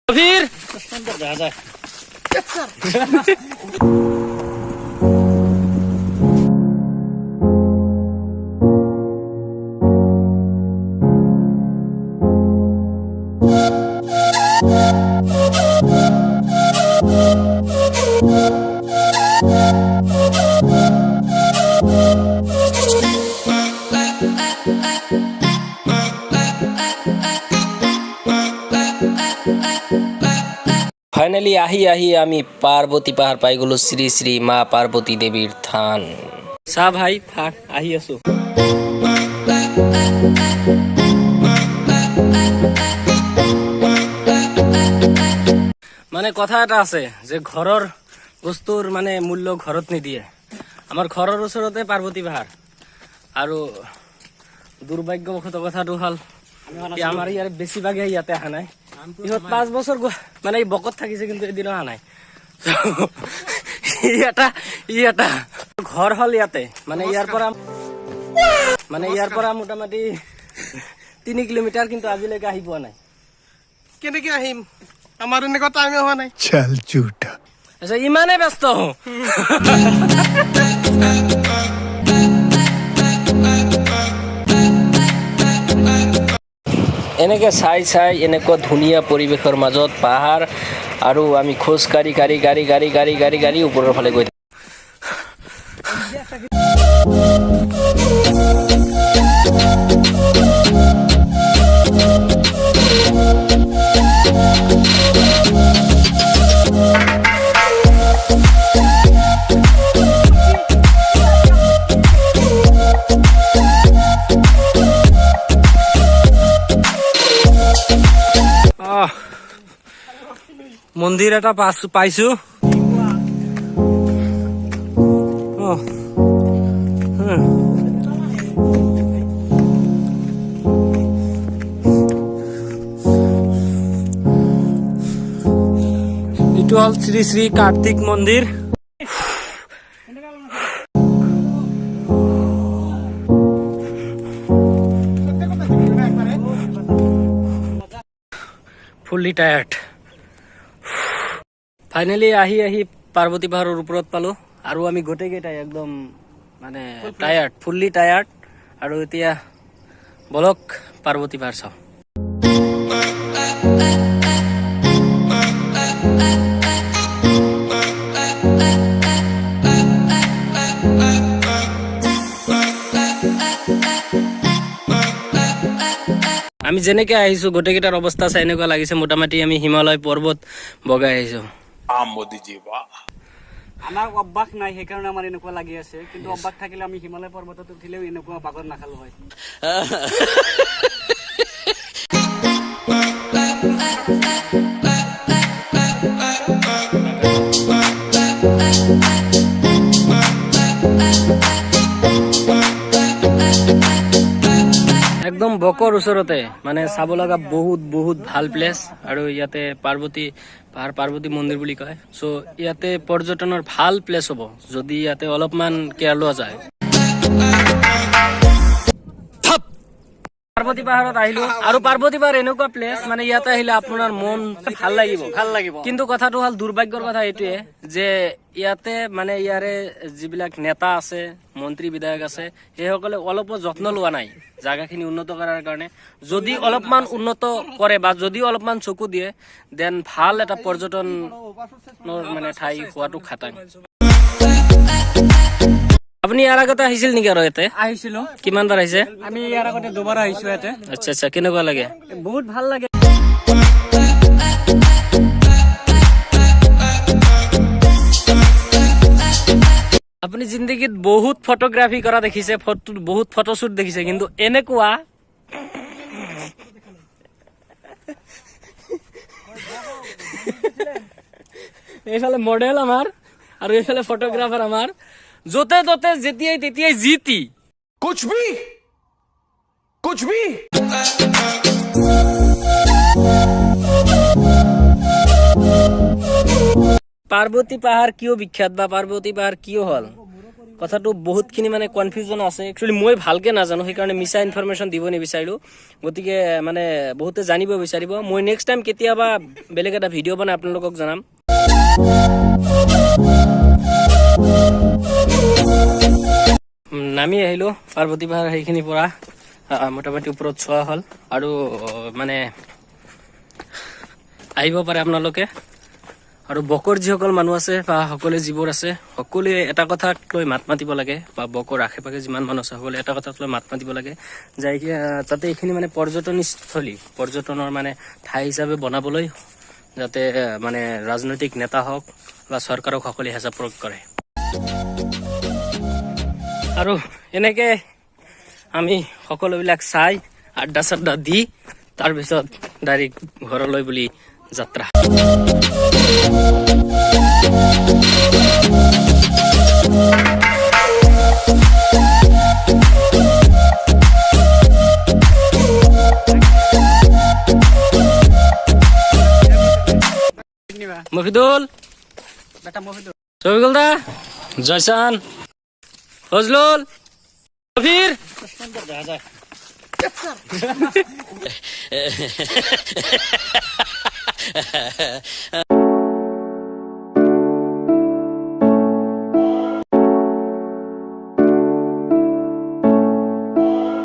फिर ফাইনালি আহি আমি পার্বতী পাহাড় পাই গলো শ্রী শ্রী মা পার্বতী দেবীর থান চা ভাই থাক আহি আছো মানে কথা এটা আছে যে ঘৰৰ বস্তুৰ মানে মূল্য ঘৰত নিদিয়ে আমাৰ ঘৰৰ ওচৰতে পাৰ্বতী পাহাৰ আৰু দুৰ্ভাগ্যবশত কথাটো হ'ল আমাৰ ইয়াৰ বেছিভাগে ইয়াতে অহা নাই ইহঁত 5 বছৰ মানে এই বকত থাকিছে কিন্তু এদিনো অহা নাই ই এটা ঘৰ হ'ল ইয়াতে মানে ইয়াৰ পৰা মোটামুটি 3 কিলোমিটাৰ কিন্তু আজিলৈকে আহি পোৱা নাই কেনেকে আহিম আমাৰ এনেকুৱা টাইমে হোৱা নাই চল ঝুটা আচ্ছা ইমানে ব্যস্ত হওঁ এনেকে চাই এনেকুৱা ধুনীয়া পৰিৱেশৰ মাজত পাহাৰ আৰু আমি খোজ গাড়ী ওপৰৰ ফালে গৈ মন্দিৰ এটা পাইছো এইটো হ'ল শ্ৰী শ্ৰী কাৰ্তিক মন্দিৰ ফুল্লি টায়াৰ্ড ফাইনেলি আহি পাৰ্বতী পাহাৰৰ ওপৰত পালো আৰু আমি গোটেইকেইটাই একদম মানে টায়াৰ্ড ফুল্লি টায়াৰ্ড আৰু এতিয়া বলক পাৰ্বতী পাহাৰ চাওঁ আমি যেনেকে আহিছো গোটেইকেইটাৰ অৱস্থা চাই এনেকুৱা লাগিছে মোটামুটি আমি হিমালয় পৰ্বত বগাই আহিছো আমাৰ অভ্যাস নাই সেইকাৰণে আমাৰ এনেকুৱা লাগি আছে কিন্তু অভ্যাস থাকিলে আমি হিমালয় পৰ্বতত উঠিলেও এনেকুৱা বাগৰ নাখালো হয় একদম বকৰ ওচৰতে মানে চাব লগা বহুত ভাল প্লেচ আৰু ইয়াতে পাৰ্বতী মন্দিৰ বুলি কয় সো ইয়াতে পৰ্যটনৰ ভাল প্লেচ হ'ব যদি ইয়াতে অলপমান কেয়াৰ লোৱা যায় পাৰ্বতী পাহাৰত আহিলো আৰু পাৰ্বতী পাহাৰ এনেকুৱা প্লেচ মানে ইয়াতে আহিলে আপোনাৰ মন ভাল লাগিব কিন্তু কথাটো হ'ল দুৰ্ভাগ্যৰ কথা এইটোৱে যে ইয়াতে মানে ইয়াৰে যিবিলাক নেতা আছে মন্ত্ৰী বিধায়ক আছে সেইসকলে অলপো যত্ন লোৱা নাই জাগাখিনি উন্নত কৰাৰ কাৰণে যদি অলপমান উন্নত কৰে বা যদি অলপমান চকু দিয়ে দেন ভাল এটা পৰ্যটনৰ মানে ঠাই হোৱাটো খাটাং আপুনি ইয়াৰ আগতে আহিছিল নেকি আৰু ইয়াতে আহিছিলো কিমান বাৰ আহিছে আমি ইয়াৰ আগতে দুবাৰ আহিছো ইয়াতে আচ্ছা কেনেকুৱা লাগে বহুত ভাল লাগে আপুনি জিন্দগীত বহুত ফটোগ্ৰাফি কৰা দেখিছে বহুত ফটোশ্বুট দেখিছে কিন্তু এনেকুৱা এইফালে মডেল আমাৰ আৰু এইফালে ফটোগ্ৰাফাৰ আমাৰ যতে ততে যেতিয়াই তেতিয়াই জিতি कुछ भी পার্বতী পাহাড় কিয় বিখ্যাত বা পার্বতী পাহাড় কিয় হল কথাটো বহুতখিনি মানে কনফিউজন আছে একচুৱেলি মই ভালকে নাজানো সেইকাৰণে মিছা ইনফৰমেশ্যন দিব নিবিচাৰিলোঁ গতিকে মানে বহুতে জানিব বিচাৰিব মই নেক্সট টাইম কেতিয়াবা বেলেগ এটা ভিডিঅ' বনাই আপোনালোকক জনাম নামি আহিলোঁ পাৰ্বতী পাহাৰ সেইখিনিৰ পৰা মোটামুটি ওপৰত চোৱা হ'ল আৰু মানে আহিব পাৰে আপোনালোকে আৰু বকৰ যিসকল মানুহ আছে বা সকলোৱে যিবোৰ আছে সকলোৱে এটা কথাক লৈ মাত মাতিব লাগে বা বকৰ আশে পাশে যিমান মানুহ আছে সকলোৱে এটা কথাক লৈ মাত মাতিব লাগে যাই যাতে এইখিনি মানে পৰ্যটনস্থলী পৰ্যটনৰ মানে ঠাই হিচাপে বনাবলৈ যাতে মানে ৰাজনৈতিক নেতা হওক বা চৰকাৰক সকলোৱে হেঁচা প্ৰয়োগ কৰে আৰু এনেকে আমি সকলোবিলাক চাই আড্ডা চাড্ডা দি তাৰপিছত ডাইৰেক্ট ঘৰলৈ বুলি যাত্ৰা মফিদুল বেটা মফিদুল শফিকুল দা জয়সান ফজলুল কবিৰ